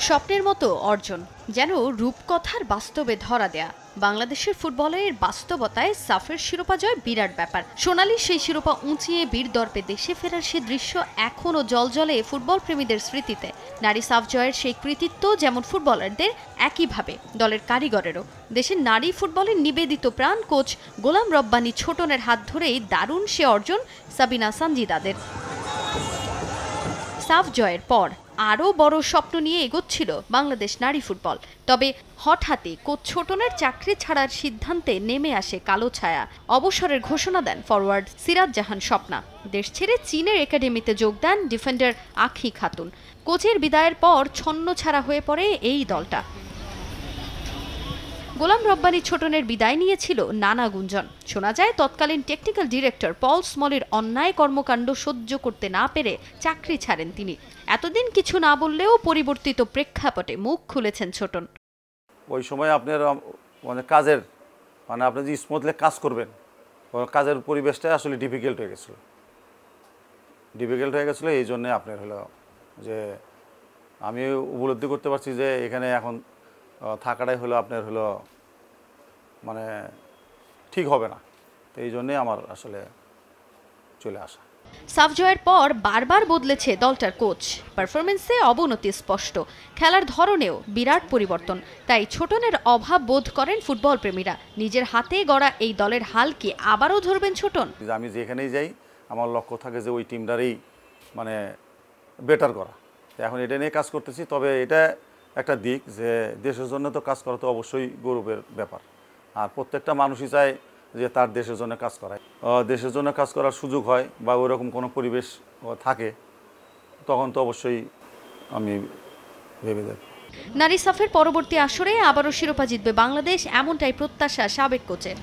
স্বপ্নের মতো অর্জন, যেন রূপকথার বাস্তবে ধরা দেয়া। বাংলাদেশের ফুটবলের বাস্তবতায় সাফের শিরোপা জয় বিরাট ব্যাপার। সোনালী সেই শিরোপা উঁচিয়ে বীর দর্পে দেশে ফেরার সে দৃশ্য এখনও জলজলে ফুটবল প্রেমীদের স্মৃতিতে। নারী সাফ জয়ের সেই কৃতিত্ব যেমন ফুটবলারদের, একইভাবে দলের কারিগরেরও। দেশের নারী ফুটবলের নিবেদিত প্রাণ কোচ গোলাম রব্বানী ছোটনের হাত ধরেই দারুণ সে অর্জন সাবিনা সানজিদাদের। সাফ জয়ের পর আরও বড় স্বপ্ন নিয়ে এগোচ্ছিল বাংলাদেশ নারী ফুটবল। তবে হঠাৎই কোচ ছোটনের চাকরি ছাড়ার সিদ্ধান্তে নেমে আসে কালো ছায়া। অবসরের ঘোষণা দেন ফরওয়ার্ড সিরাজ জাহান স্বপ্না। দেশ ছেড়ে চীনের একাডেমিতে যোগ দেন ডিফেন্ডার আঁখি খাতুন। কোচের বিদায়ের পর ছন্নছাড়া হয়ে পড়ে এই দলটা। গোলাম রব্বানী ছোটনের বিদায় নিয়েছিল নানা গুঞ্জন। শোনা যায় তৎকালীন টেকনিক্যাল ডিরেক্টর পল স্মলের অন্যায় কর্মকাণ্ড সহ্য করতে না পেরে চাকরি ছাড়েন তিনি। এতদিন কিছু না বললেও পরিবর্তিত প্রেক্ষাপটে মুখ খুলেছেন ছোটন। ওই সময় আপনার কাজের আপনি যে স্মুথলি কাজ করবেন, কাজের পরিবেশটা আসলে ডিফিকাল্ট হয়ে গেছিলো। এই জন্যে আপনার হলো যে আমি উপলব্ধি করতে পারছি যে এখানে এখন থাকাটাই হলো আপনার হলো ঠিক হবে না। এই জন্যে আমার আসলে চলে আসা। সাফ জয়ের পর বারবার বদলেছে দলটার কোচ। পারফরমেন্সে অবনতি স্পষ্ট, খেলার ধরনেও বিরাট পরিবর্তন। তাই ছোটনের অভাব বোধ করেন ফুটবল প্রেমীরা। নিজের হাতে গড়া এই দলের হাল কি আবারও ধরবেন ছোটন? আমি যেখানেই যাই আমার লক্ষ্য থাকে যে ওই টিমটারই বেটার করা। এখন এটা নিয়ে কাজ করতেছি। তবে এটা একটা দিক যে দেশের জন্য তো কাজ করা তো অবশ্যই গৌরবের ব্যাপার। আর প্রত্যেকটা মানুষই চায় যে তার দেশের জন্য কাজ করায়। দেশের জন্য কাজ করার সুযোগ হয় বা ওইরকম কোনো পরিবেশ থাকে, তখন তো অবশ্যই আমি ভেবে যাই। নারী সাফের পরবর্তী আসরে আবারও শিরোপা জিতবে বাংলাদেশ, এমনটাই প্রত্যাশা সাবেক কোচের।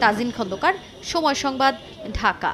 তাজিন খন্দকার, সময় সংবাদ, ঢাকা।